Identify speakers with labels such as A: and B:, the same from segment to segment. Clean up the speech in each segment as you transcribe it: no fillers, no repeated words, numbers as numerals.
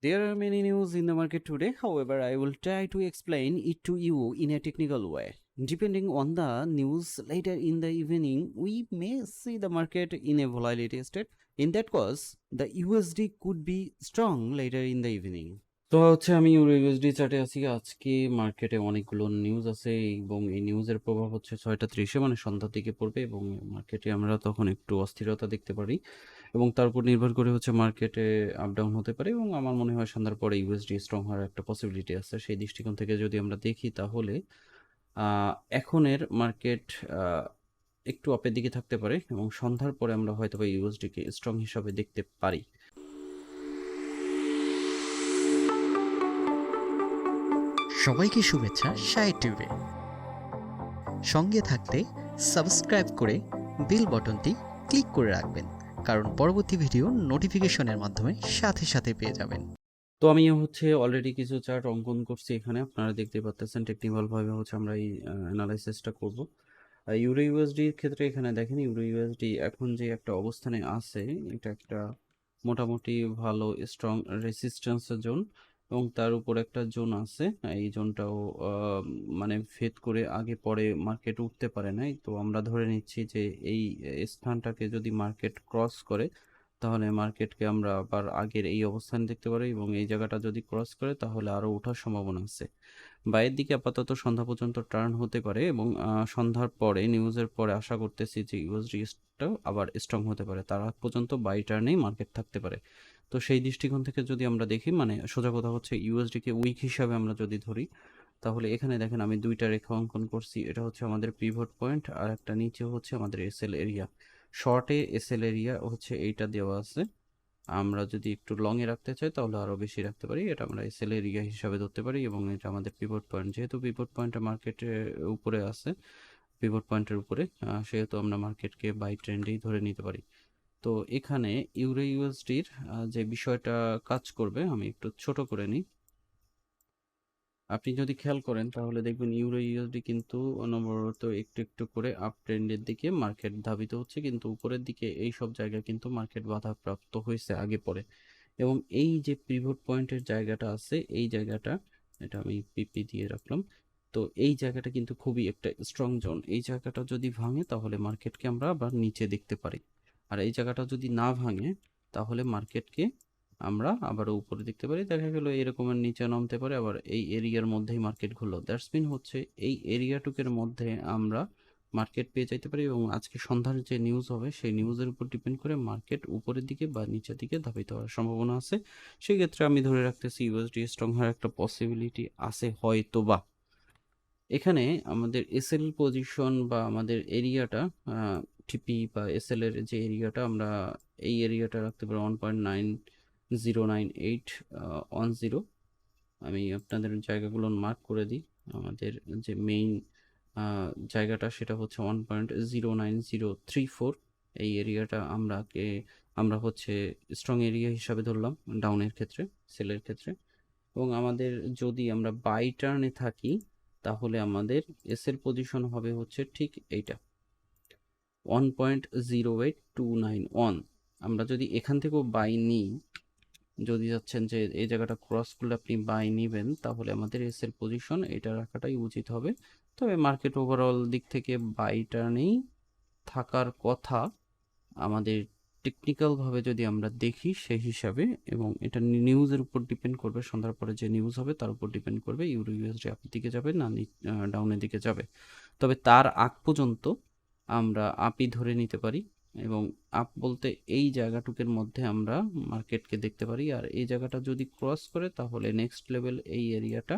A: There are many news in the market today. However, I will try to explain it to you in a technical way. Depending on the news later in the evening, we may see the market in a volatility state. In that case, the USD could be strong later in the evening. তো আমি ইউরোইউএসডি চার্টে আছি। আজকে মার্কেটে অনেকগুলো news আছে এবং এই নিউজের প্রভাব হচ্ছে 6:30 মানে সন্ধ্যার দিকে পড়বে এবং মার্কেটে আমরা তখন একটু অস্থিরতা দেখতে পারি এবং তার উপর নির্ভর করে হচ্ছে মার্কেটে আপ ডাউন হতে পারে এবং আমার মনে হয় সন্ধ্যার পরে ইউএসডি স্ট্রং হওয়ার একটা পসিবিলিটি আছে। সেই দৃষ্টিকোণ থেকে যদি আমরা দেখি তাহলে এখনের মার্কেট একটু আপের দিকে থাকতে পারে এবং সন্ধ্যার পরে আমরা হয়তো বা ইউএসডিকে স্ট্রং হিসাবে দেখতে পারি।
B: সবাইকে শুভেচ্ছা সাহেদ টিউবে। সঙ্গে থাকতে সাবস্ক্রাইব করে বেল বাটনটি ক্লিক করে রাখবেন, কারণ পরবর্তী ভিডিও নোটিফিকেশনের মাধ্যমে সাথে সাথে পেয়ে যাবেন।
A: তো আমি হচ্ছে অলরেডি কিছু চার্ট অঙ্কন করছি এখানে, আপনারা দেখতে পাচ্ছেন টেকনিক্যাল ভাবে হচ্ছে আমরা এই অ্যানালাইসিসটা করব। ইউরো ইউএসডির ক্ষেত্রে এখানে দেখেন ইউরো ইউএসডি এখন যে একটা অবস্থানে আছে, এটা একটা মোটামুটি ভালো স্ট্রং রেসিস্ট্যান্সের জোন এবং তার উপর একটা জোন আছে। এই জোনটাও মানে ভেদ করে আগে পরে মার্কেট উঠতে পারে নাই। তো আমরা ধরে নিচ্ছি যে এই স্থানটাকে যদি মার্কেট ক্রস করে তাহলে মার্কেটকে আমরা আবার আগের এই অবস্থান দেখতে পারি এবং এই জায়গাটা যদি ক্রস করে তাহলে আরও ওঠার সম্ভাবনা আছে। বাইরের দিকে আপাতত সন্ধ্যা পর্যন্ত টার্ন হতে পারে এবং সন্ধ্যার পরে নিউজের পরে আশা করতেছি যে ইউএসডিটাও আবার স্ট্রং হতে পারে। তার আগ পর্যন্ত বাই টার্নেই মার্কেট থাকতে পারে। তো সেই দৃষ্টিকোণ থেকে যদি আমরা দেখি, মানে সোজা কথা হচ্ছে ইউএসডিকে উইক হিসাবে আমরা যদি ধরি তাহলে এখানে দেখেন আমি দুইটা রেখা অঙ্কন করছি। এটা হচ্ছে আমাদের পিভট পয়েন্ট আর একটা নিচে হচ্ছে আমাদের এসএল এরিয়া। শর্টে এসএল এরিয়া হচ্ছে এইটা দেওয়া আছে। আমরা যদি একটু লং এ রাখতে চাই তাহলে আরো বেশি রাখতে পারি, এটা আমরা এসএল এরিয়া হিসাবে ধরতে পারি এবং এটা আমাদের পিভট পয়েন্ট। যেহেতু পিভট পয়েন্টটা মার্কেটের উপরে আছে, পিভট পয়েন্টের উপরে, সেহেতু আমরা মার্কেটকে বাই ট্রেন্ডেই ধরে নিতে পারি। তো এখানে ইউরো ইউএসডির যে বিষয়টা কাজ করবে, আমি একটু ছোট করে নিই। আপনি যদি খেয়াল করেন তাহলে দেখবেন ইউরো ইউএসডি কিন্তু অনবরত একটু একটু করে আপ ট্রেন্ডের দিকে মার্কেট ধাবিত হচ্ছে, কিন্তু উপরের দিকে এই সব জায়গায় কিন্তু মার্কেট বাধাপ্রাপ্ত হয়েছে আগে পরে। এবং এই যে পিভট পয়েন্টের জায়গাটা আছে, এই জায়গাটা, এটা আমি পিপি দিয়ে রাখলাম। তো এই জায়গাটা কিন্তু খুবই একটা স্ট্রং জোন। এই জায়গাটা যদি ভাঙে তাহলে মার্কেটকে আমরা আবার নিচে দেখতে পারি, আর এই জায়গাটা যদি না ভাঙে তাহলে মার্কেটকে আমরা আবার উপরে দেখতে পারি। দেখা গেল এরকমের নিচে নামতে পারে, আবার এই এরিয়ার মধ্যেই মার্কেট ঘুরলো। দ্যাটস মিন হচ্ছে এই এরিয়াটুকের মধ্যে আমরা মার্কেট পেয়ে যাইতে পারি এবং আজকে সন্ধ্যার যে নিউজ হবে সেই নিউজের উপর ডিপেন্ড করে মার্কেট উপরের দিকে বা নিচের দিকে ধাবিত হওয়ার সম্ভাবনা আছে। সেই ক্ষেত্রে আমি ধরে রাখতেছি ইউএসডি স্ট্রং হওয়ার একটা পসিবিলিটি আছে হয়তো বা। এখানে আমাদের এসএল পজিশন বা আমাদের এরিয়াটা, টিপি বা এসএল এর যে এরিয়াটা, আমরা এই এরিয়াটা রাখতে পারি 1.909810। আমি আপনাদের জায়গাগুলো মার্ক করে দিই। আমাদের যে মেইন জায়গাটা সেটা হচ্ছে 1.09034। এই এরিয়াটা আমরা হচ্ছে স্ট্রং এরিয়া হিসাবে ধরলাম ডাউনের ক্ষেত্রে, সেলের ক্ষেত্রে। এবং আমাদের যদি আমরা বাই টার্নে থাকি তাহলে আমাদের এসের পজিশন হবে হচ্ছে ঠিক এইটা 1.08291। আমরা যদি এখান থেকেও বাই নিই, যদি যাচ্ছেন যে এই জায়গাটা ক্রস করলে আপনি বাই নেবেন তাহলে আমাদের এসের পজিশন এটা রাখাটাই উচিত হবে। তবে মার্কেট ওভারঅল দিক থেকে বাই টার্নেই থাকার কথা আমাদের টেকনিক্যালভাবে যদি আমরা দেখি সেই হিসাবে, এবং এটা নিউজের উপর ডিপেন্ড করবে। সন্ধ্যার পরে যে নিউজ হবে তার উপর ডিপেন্ড করবে ইউরো ইউএসডি আপের দিকে যাবে না ডাউনের দিকে যাবে। তবে তার আগ পর্যন্ত আমরা আপই ধরে নিতে পারি এবং আপ বলতে এই জায়গাটুকের মধ্যে আমরা মার্কেটকে দেখতে পারি। আর এই জায়গাটা যদি ক্রস করে তাহলে নেক্সট লেভেল এই এরিয়াটা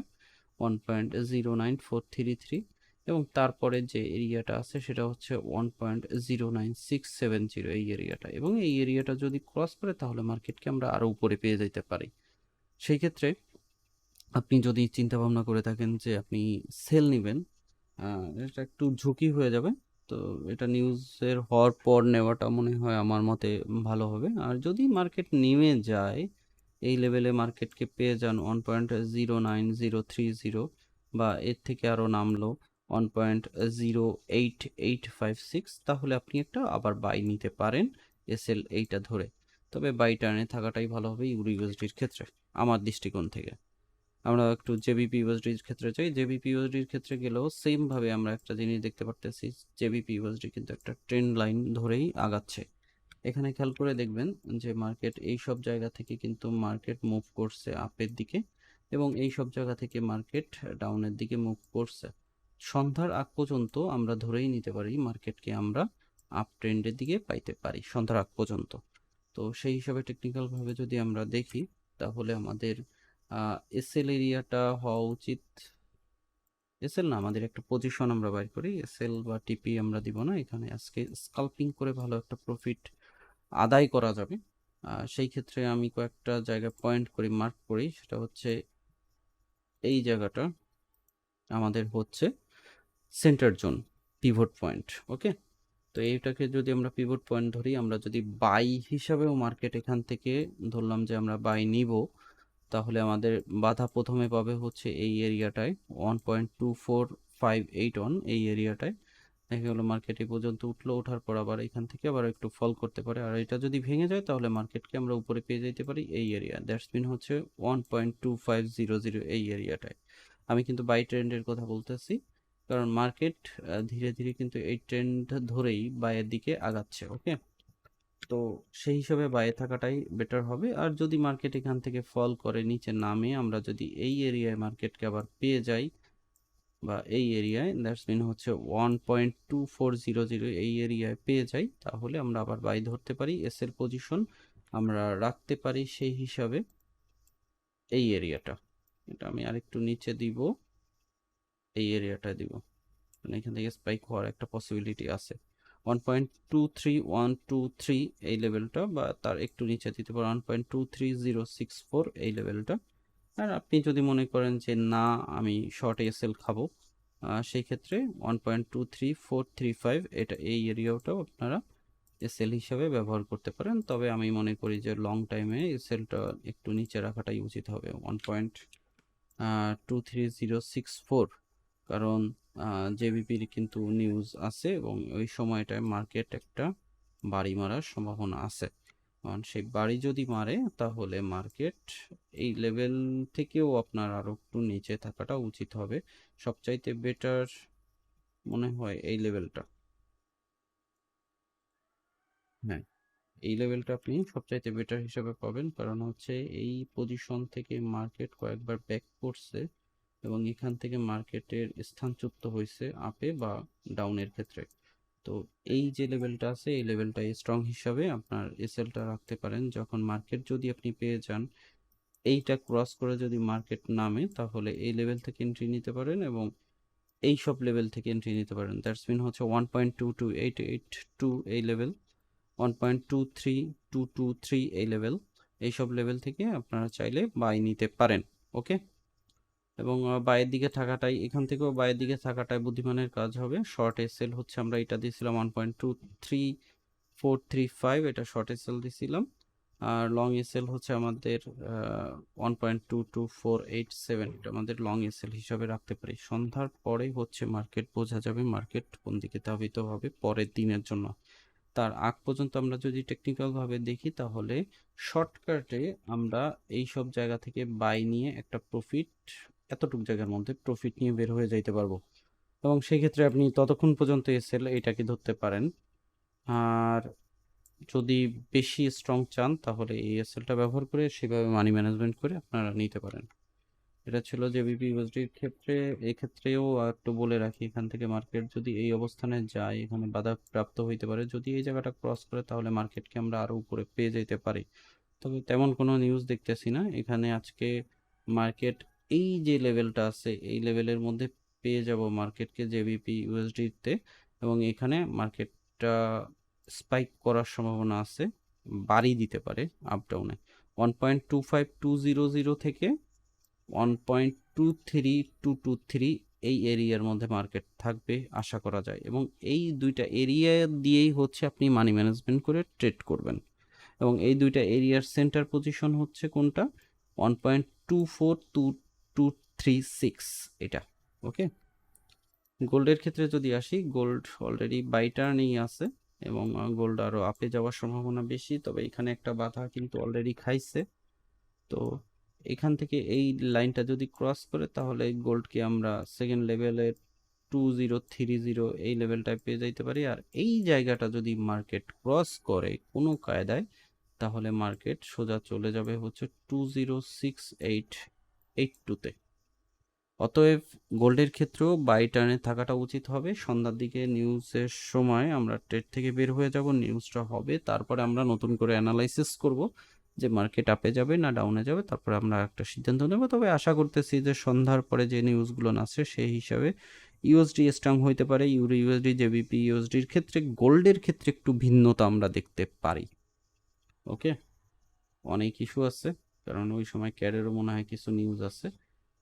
A: 1.09433 এবং তারপরে যে এরিয়াটা আছে সেটা হচ্ছে 1.09670 এই এরিয়াটা, এবং এই এরিয়াটা যদি ক্রস করে তাহলে মার্কেটকে আমরা আরো উপরে পেয়ে যেতে পারি। সেই ক্ষেত্রে আপনি যদি চিন্তা ভাবনা করে থাকেন যে আপনি সেল নেবেন, এটা একটু ঝুঁকি হয়ে যাবে। তো এটা নিউজের হওয়ার পর নেওয়াটা মনে হয় আমার মতে ভালো হবে। আর যদি মার্কেট নেমে যায়, এই লেভেলে মার্কেটকে পেয়ে যান 1.09030 বা এর থেকে আরও নামলো 1.08856, তাহলে আপনি একটা আবার বাই নিতে পারেন এসএল এইটা ধরে। তবে বাই টার্নে থাকাটাই ভালো হবে ইউরো ইউএসডির ক্ষেত্রে। আমার দৃষ্টিকোণ থেকে। আমরা একটু জেবিপিউএসডির ক্ষেত্রে যাই। জেবিপিউএসডির ক্ষেত্রে গেলেও সেম ভাবে আমরা একটা জিনিস দেখতে পারতেছি, জেবিপিউএসডি কিন্তু একটা ট্রেন্ড লাইন ধরেই আগাচ্ছে। এখানে খেয়াল করে দেখবেন যে মার্কেট এই সব জায়গা থেকে কিন্তু মার্কেট মুভ করছে আপের দিকে, এবং এই সব জায়গা থেকে মার্কেট ডাউনের দিকে মুভ করছে। সন্ধ্যার আগ পর্যন্ত আমরা ধরেই নিতে পারি মার্কেটকে আমরা আপ ট্রেন্ডের দিকে পাইতে পারি সন্ধ্যার আগ পর্যন্ত। তো সেই হিসাবে টেকনিক্যাল ভাবে যদি আমরা দেখি, তাহলে আমাদের এসএল এরিয়াটা হওয়া উচিত, এসএল না, আমাদের একটা পজিশন আমরা বাইর করি। এসএল বা টিপি আমরা দিব না, এখানে আজকে স্কাল্পিং করে ভালো একটা প্রফিট আদায় করা যাবে। সেই ক্ষেত্রে আমি কয়েকটা জায়গায় পয়েন্ট করি, মার্ক করি। সেটা হচ্ছে এই জায়গাটা আমাদের হচ্ছে সেন্টার জোন, পিভট পয়েন্ট। ওকে, তো এইটাকে যদি আমরা পিভট পয়েন্ট ধরি, আমরা যদি বাই হিসাবেও মার্কেট এখান থেকে ধরলাম যে আমরা বাই নিব, তাহলে আমাদের বাধা প্রথমে পাবে হচ্ছে এই এরিয়াটায় 1.2458 এই এরিয়াটায়। দেখা গেলো মার্কেট এই পর্যন্ত উঠলো, ওঠার পর আবার এখান থেকে আবার একটু ফল করতে পারে, আর এটা যদি ভেঙে যায় তাহলে মার্কেটকে আমরা উপরে পেয়ে যেতে পারি এই এরিয়া, দ্যাটস মিন হচ্ছে 1.2500 এই এরিয়াটায়। আমি কিন্তু বাই ট্রেন্ডের কথা বলতেছি, কারণ মার্কেট ধীরে ধীরে কিন্তু এই ট্রেন্ড ধরেই বাইয়ের দিকে আগাচ্ছে। ওকে, তো সেই হিসাবে বাইরে থাকাটাই বেটার হবে। আর যদি মার্কেট এখান থেকে ফল করে নিচে নামে, আমরা যদি এই এরিয়ায় মার্কেটকে আবার পেয়ে যাই, বা এই এরিয়ায় দ্যাটস মিন হচ্ছে 1.2400 এই এরিয়ায় পেয়ে যাই, তাহলে আমরা আবার বাই ধরতে পারি। এস এর পজিশন আমরা রাখতে পারি সেই হিসাবে এই এরিয়াটা, এটা আমি আরেকটু নিচে দিব, এই এরিয়াটা দিব, এখান থেকে স্পাইক হওয়ার একটা পসিবিলিটি আছে। 1.23123 এই লেভেলটা, বা তার একটু নিচে দিতে পারো 1.23064 এই লেভেলটা। আর আপনি যদি মনে করেন যে না আমি শর্ট এসএল খাবো, সেই ক্ষেত্রে 1.23435 এটা এই এরিয়াটাও আপনারা এসএল হিসাবে ব্যবহার করতে পারেন। তবে আমি মনে করি যে লং টাইমে এসএলটা একটু নিচে রাখাটাই উচিত হবে, 1.23064, কারণ জেবিপির কিন্তু নিউজ আছে এবং ওই সময়টায় মার্কেট একটা বাড়ি মারার সম্ভাবনা আছে। কারণ সেই বাড়ি যদি মারে তাহলে মার্কেট এই লেভেল থেকেও আপনার আরো একটু নিচে থাকাটা উচিত হবে। সবচাইতে বেটার মনে হয় এই লেভেলটা, হ্যাঁ এই লেভেলটা আপনি সবচাইতে বেটার হিসেবে পাবেন, কারণ হচ্ছে এই পজিশন থেকে মার্কেট কয়েকবার ব্যাক করছে এবং এখান থেকে মার্কেটের স্থানচ্যুত হয়েছে আপে বা ডাউনের ক্ষেত্রে। তো এই যে লেভেলটা আছে এই লেভেলটা স্ট্রং হিসাবে আপনার এসএলটা রাখতে পারেন। যখন মার্কেট যদি আপনি পেয়ে যান, এইটা ক্রস করে যদি মার্কেট নামে, তাহলে এই লেভেল থেকে এন্ট্রি নিতে পারেন এবং এই সব লেভেল থেকে এন্ট্রি নিতে পারেন। দ্যাটস মিন হচ্ছে 1.22882 এই লেভেল, 1.23223 এই লেভেল, এইসব লেভেল থেকে আপনারা চাইলে বাই নিতে পারেন। ওকে, এবং বায়ের দিকে থাকাটাই, এখান থেকেও বায়ের দিকে থাকাটাই বুদ্ধিমানের কাজ হবে। শর্ট এসএল হচ্ছে আমরা এটা দিয়েছিলাম 1.23435, এটা শর্ট এসএল দিয়েছিলাম। আর লং এসএল হচ্ছে আমাদের 1.22487, এটা আমাদের লং এসএল হিসাবে রাখতে পারি। সন্ধ্যার পরে হচ্ছে মার্কেট বোঝা যাবে মার্কেট কোন দিকে ধাবিত হবে পরের দিনের জন্য। তার আগ পর্যন্ত আমরা যদি টেকনিক্যাল ভাবে দেখি, তাহলে শর্টকাটে আমরা এই সব জায়গা থেকে বাই নিয়ে একটা প্রফিট, এতটুকু জায়গার মধ্যে প্রফিট নিয়ে বের হয়ে যাইতে পারবো, এবং সেই ক্ষেত্রে আপনি ততক্ষণ পর্যন্ত এসএল এটাকে ধরতে পারেন। আর যদি বেশি স্ট্রং চান তাহলে এই এসএলটা ব্যবহার করে সেভাবে মানি ম্যানেজমেন্ট করে আপনারা নিতে পারেন। এটা ছিল জেবিপিউএসডির ক্ষেত্রে। এই ক্ষেত্রেও একটু বলে রাখি, এখান থেকে মার্কেট যদি এই অবস্থানে যায়, এখানে বাধা প্রাপ্ত হইতে পারে। যদি এই জায়গাটা ক্রস করে তাহলে মার্কেটকে আমরা আরো উপরে পেয়ে যেতে পারি, তবে তেমন কোনো নিউজ দেখতেছি না এখানে আজকে। মার্কেট এই যে লেভেলটা আছে এই লেভেলের মধ্যে পেয়ে যাব মার্কেটকে জেবিপিউএসডিতে, এবং এখানে মার্কেটটা স্পাইক করার সম্ভাবনা আছে, বাড়ি দিতে পারে আপ ডাউনে 1.25200 থেকে 1.23223 এই এরিয়ার মধ্যে মার্কেট থাকবে আশা করা যায়, এবং এই দুইটা এরিয়া দিয়েই হচ্ছে আপনি মানি ম্যানেজমেন্ট করে ট্রেড করবেন। এবং এই দুইটা এরিয়ার সেন্টার পজিশন হচ্ছে কোনটা, 1.24236 এটা। ওকে, গোল্ডের ক্ষেত্রে যদি আসি, গোল্ড অলরেডি বাই টার্নেই আছে এবং গোল্ড আরো আপে যাওয়ার সম্ভাবনা বেশি, তবে এখানে একটা বাধা কিন্তু অলরেডি খাইছে। তো এখান থেকে এই লাইনটা যদি ক্রস করে তাহলে গোল্ডকে আমরা সেকেন্ড লেভেলের 2030 এই লেভেলটায় পেয়ে যাইতে পারি। আর এই জায়গাটা যদি মার্কেট ক্রস করে কোনো কায়দায়, তাহলে মার্কেট সোজা চলে যাবে হচ্ছে 206882-তে। অতএব গোল্ডের ক্ষেত্রেও বাই টার্নে থাকাটা উচিত হবে। সন্ধ্যার দিকে নিউজের সময় আমরা ট্রেড থেকে বের হয়ে যাব, নিউজটা হবে, তারপরে আমরা নতুন করে অ্যানালাইসিস করব যে মার্কেট আপে যাবে না ডাউনে যাবে, তারপরে আমরা একটা সিদ্ধান্ত নেব। তবে আশা করতেছি যে সন্ধ্যার পরে যে নিউজগুলো আসছে সেই হিসাবে ইউএসডি স্ট্রং হইতে পারে। ইউরো ইউএসডি, জেবিপি ইউএসডির ক্ষেত্রে গোল্ডের ক্ষেত্রে একটু ভিন্নতা আমরা দেখতে পারি। ওকে, অনেক ইস্যু আছে, কারণ ওই সময় ক্যাডেরও মনে হয় কিছু নিউজ আছে।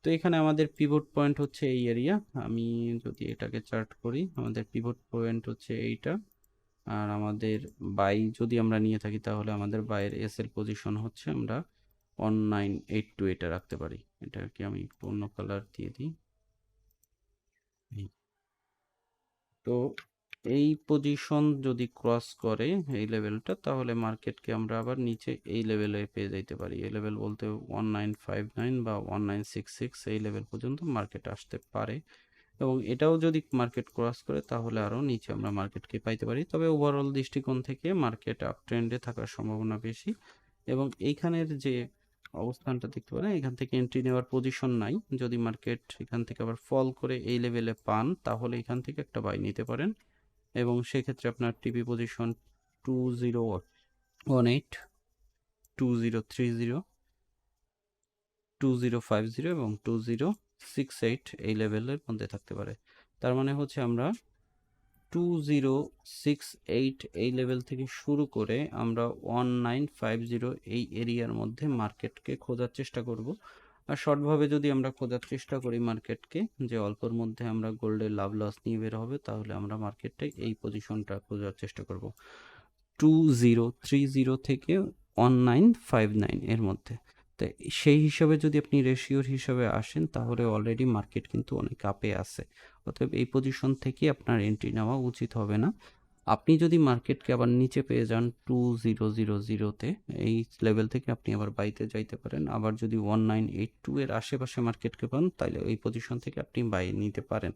A: তো এখানে আমাদের পিভট পয়েন্ট হচ্ছে এই এরিয়া। আমি যদি এটাকে চার্ট করি, আমাদের পিভট পয়েন্ট হচ্ছে এইটা। আর আমাদের বাই যদি আমরা নিয়ে থাকি তাহলে আমাদের বাইয়ের এসএল পজিশন হচ্ছে আমরা 1982 এটা রাখতে পারি। এটাকে আমি একটু অন্য কালার দিয়ে দিই। তো এই পজিশন যদি ক্রস করে এই লেভেলটা, তাহলে মার্কেটকে আমরা আবার নিচে এই লেভেলে পেয়ে যাইতে পারি। এই লেভেল বলতে 1959 বা 1966 এই লেভেল পর্যন্ত মার্কেট আসতে পারে। এবং এটাও যদি মার্কেট ক্রস করে তাহলে আরও নিচে আমরা মার্কেটকে পাইতে পারি। তবে ওভারঅল দৃষ্টিকোণ থেকে মার্কেট আপ ট্রেন্ডে থাকার সম্ভাবনা বেশি। এবং এইখানের যে অবস্থানটা দেখতে পারেন, এখান থেকে এন্ট্রি নেওয়ার পজিশন নাই। যদি মার্কেট এখান থেকে আবার ফল করে এই লেভেলে পান তাহলে এখান থেকে একটা বাই নিতে পারেন। এবং সেক্ষেত্রে আপনার টিপি পজিশন 2018, 2030, 2050 এবং 2068 এই লেভেলের মধ্যে থাকতে পারে। তার মানে হচ্ছে আমরা 2068 এই লেভেল থেকে শুরু করে আমরা 1950 এই এরিয়ার মধ্যে মার্কেটকে খোঁজার চেষ্টা করব। আর শর্টভাবে যদি আমরা খোঁজার চেষ্টা করি মার্কেটকে, যে অল্পর মধ্যে আমরা গোল্ডের লাভ লস নিয়ে বের হবে, তাহলে আমরা মার্কেটে এই পজিশনটা খোঁজার চেষ্টা করব 2030 থেকে 1959 এর মধ্যে। তো সেই হিসাবে যদি আপনি রেশিওর হিসাবে আসেন তাহলে অলরেডি মার্কেট কিন্তু অনেক আপে আছে। অতএব এই পজিশন থেকে আপনার এন্ট্রি নেওয়া উচিত হবে না। আপনি যদি মার্কেটকে আবার নিচে পেয়ে যান 2000-তে, এই লেভেল থেকে আপনি আবার বাইতে যাইতে পারেন। আবার যদি 1982 এর আশেপাশে মার্কেটকে পান তাহলে এই পজিশন থেকে আপনি বাই নিতে পারেন।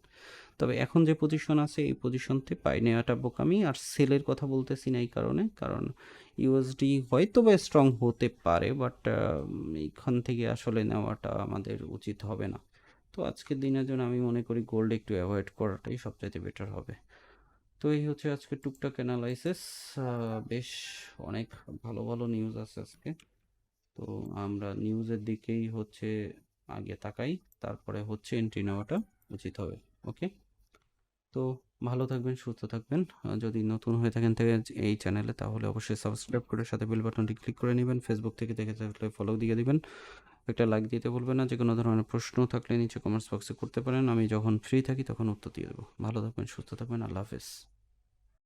A: তবে এখন যে পজিশন আছে এই পজিশনতে বাই নেওয়াটা বোকামি। আর সেলের কথা বলতেছি না এই কারণে, কারণ ইউএসডি হয়তো বা স্ট্রং হতে পারে, বাট এইখান থেকে আসলে নেওয়াটা আমাদের উচিত হবে না। তো আজকের দিনের জন্য আমি মনে করি গোল্ড একটু অ্যাভয়েড করাটাই সবচাইতে বেটার হবে। তো এই হচ্ছে আজকে টুকটাক অ্যানালাইসিস। বেশ অনেক ভালো ভালো নিউজ আছে আজকে। তো আমরা নিউজের দিকেই হচ্ছে আগে তাকাই, তারপরে হচ্ছে এন্ট্রি নেওয়াটা উচিত হবে। ওকে, তো ভালো থাকবেন, সুস্থ থাকবেন। যদি নতুন হয়ে থাকেন এই চ্যানেলে তাহলে অবশ্যই সাবস্ক্রাইব করে সাথে বেল বাটনটি ক্লিক করে নেবেন। ফেসবুক থেকে দেখে থাকলে ফলো দিয়ে দিবেন। একটা লাইক দিতে ভুলবেন না। যে কোনো ধরনের প্রশ্ন থাকলে নিচে কমেন্টস বক্সে করতে পারেন। আমি যখন ফ্রি থাকি তখন উত্তর দিয়ে দেবো। ভালো থাকবেন, সুস্থ থাকবেন। আল্লাহ হাফেজ।